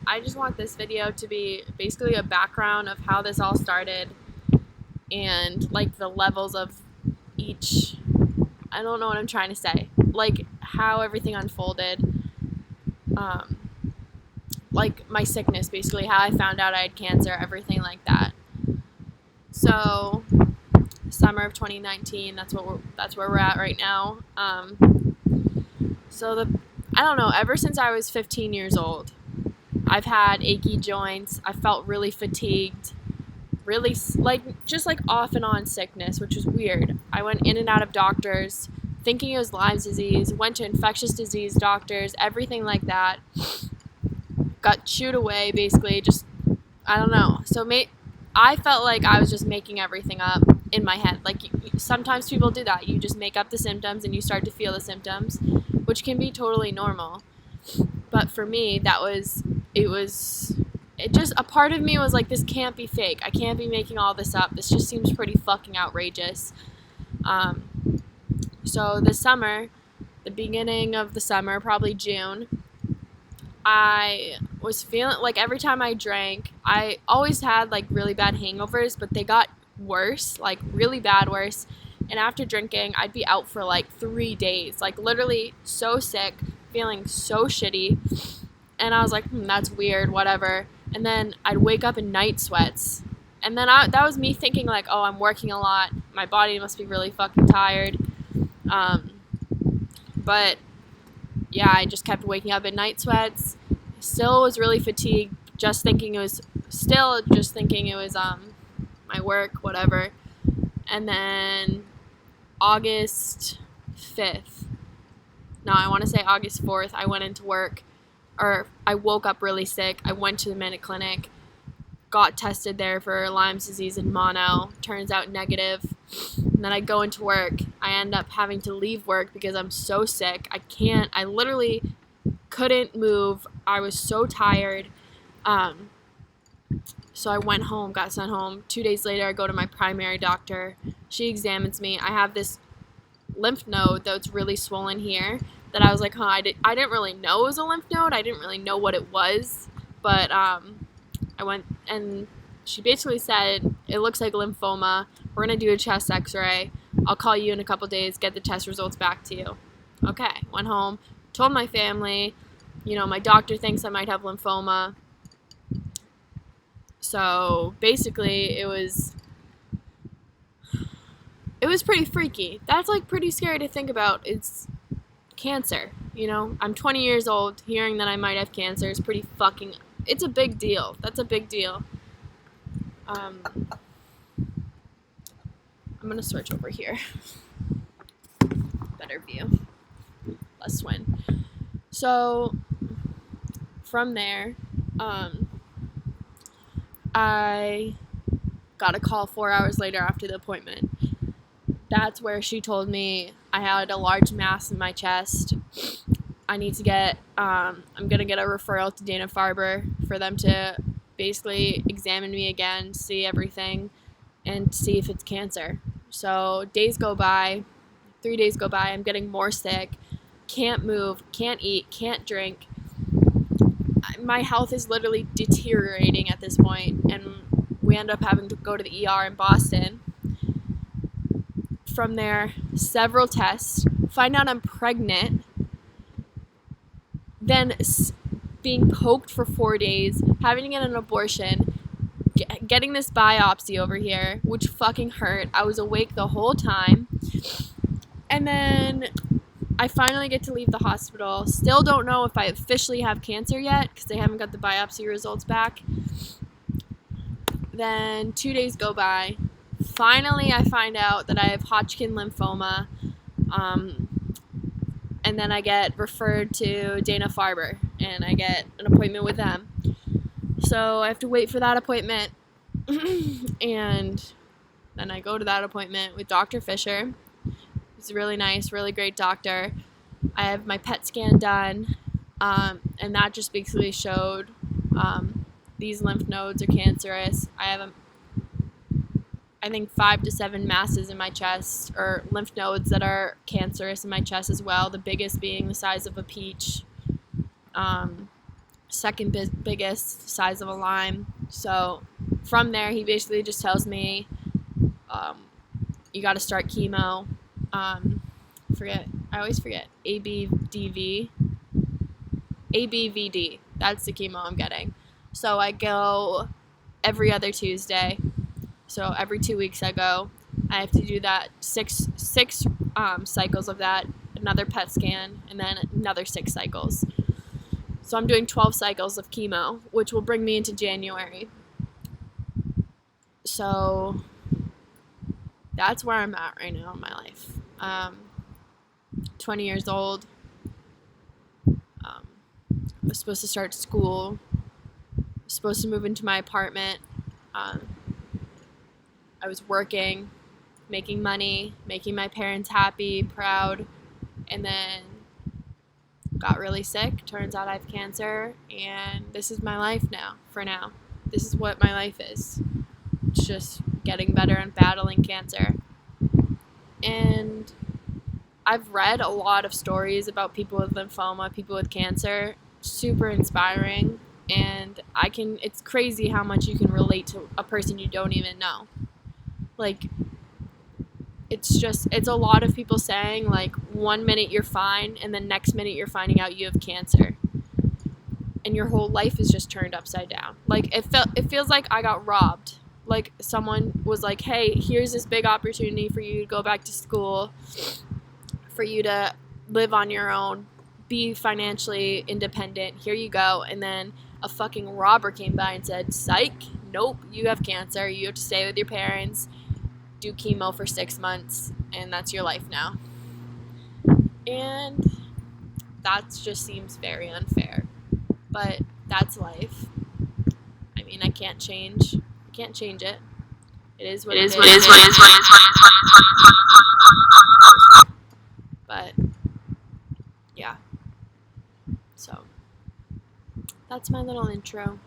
I just want this video to be basically a background of how this all started and like the levels of each. I don't know what I'm trying to say. Like how everything unfolded. Um, like my sickness, basically how I found out I had cancer, everything like that. So, summer of 2019. That's where we're at right now. So I don't know. Ever since I was 15 years old, I've had achy joints. I felt really fatigued, really just like off and on sickness, which was weird. I went in and out of doctors, thinking it was Lyme's disease. Went to infectious disease doctors, everything like that. Got chewed away, basically. Just I don't know. So I felt like I was just making everything up in my head. Like sometimes people do that. You just make up the symptoms and you start to feel the symptoms, which can be totally normal. But for me, it just, a part of me was like, this can't be fake. I can't be making all this up. This just seems pretty fucking outrageous. So this summer, the beginning of the summer, probably June, I was feeling like every time I drank, I always had like really bad hangovers, but they got worse, like really bad worse. And after drinking, I'd be out for like 3 days, like literally so sick, feeling so shitty. And I was like, that's weird, whatever. And then I'd wake up in night sweats. And then that was me thinking like, oh, I'm working a lot. My body must be really fucking tired. But yeah, I just kept waking up in night sweats. Still was really fatigued, just thinking it was my work, whatever. And then August 5th. No, I want to say August 4th, I went into work, or I woke up really sick. I went to the Minute Clinic, got tested there for Lyme's disease and mono. Turns out negative. And then I go into work. I end up having to leave work because I'm so sick. I literally couldn't move. I was so tired. So I went home, got sent home. 2 days later, I go to my primary doctor. She examines me. I have this lymph node that's really swollen here that I was like, I didn't really know it was a lymph node. I didn't really know what it was. But I went, and she basically said, it looks like lymphoma. We're going to do a chest x-ray. I'll call you in a couple days, get the test results back to you. Okay, went home, told my family, my doctor thinks I might have lymphoma. So basically it was pretty freaky. That's like pretty scary to think about. It's cancer, I'm 20 years old. Hearing that I might have cancer is it's a big deal. That's a big deal. I'm going to switch over here. Better view. Less wind. So from there, I got a call 4 hours later after the appointment. That's where she told me I had a large mass in my chest. I need to I'm going to get a referral to Dana-Farber for them to basically examine me again, see everything, and see if it's cancer. So days go by, 3 days go by, I'm getting more sick, can't move, can't eat, can't drink. My health is literally deteriorating at this point, and we end up having to go to the ER in Boston. From there, several tests, find out I'm pregnant, then being poked for 4 days, having to get an abortion, getting this biopsy over here, which fucking hurt. I was awake the whole time. And then I finally get to leave the hospital. Still don't know if I officially have cancer yet because they haven't got the biopsy results back. Then 2 days go by. Finally, I find out that I have Hodgkins Lymphoma. And then I get referred to Dana-Farber, and I get an appointment with them. So I have to wait for that appointment. And then I go to that appointment with Dr. Fisher. He's a really nice, really great doctor. I have my PET scan done, and that just basically showed these lymph nodes are cancerous. I have, I think, 5 to 7 masses in my chest, or lymph nodes that are cancerous in my chest as well, the biggest being the size of a peach. second biggest, size of a lime. So from there, he basically just tells me, you got to start chemo. I always forget. ABVD. That's the chemo I'm getting. So I go every other Tuesday. So every 2 weeks I go. I have to do that six cycles of that, another PET scan, and then another 6 cycles. So I'm doing 12 cycles of chemo, which will bring me into January. So that's where I'm at right now in my life. 20 years old. I was supposed to start school. I was supposed to move into my apartment. I was working, making money, making my parents happy, proud, and then got really sick. Turns out I have cancer, and this is my life now, for now. This is what my life is. It's just getting better and battling cancer. And I've read a lot of stories about people with lymphoma, people with cancer. Super inspiring. And it's crazy how much you can relate to a person you don't even know. Like, it's a lot of people saying, like, 1 minute you're fine, and the next minute you're finding out you have cancer. And your whole life is just turned upside down. Like, it feels like I got robbed. Like, someone was like, hey, here's this big opportunity for you to go back to school, for you to live on your own, be financially independent. Here you go. And then a fucking robber came by and said, psych, nope, you have cancer. You have to stay with your parents, do chemo for 6 months, and that's your life now. And that just seems very unfair. But that's life. I mean, I can't change it. It is what it is. But yeah. So that's my little intro.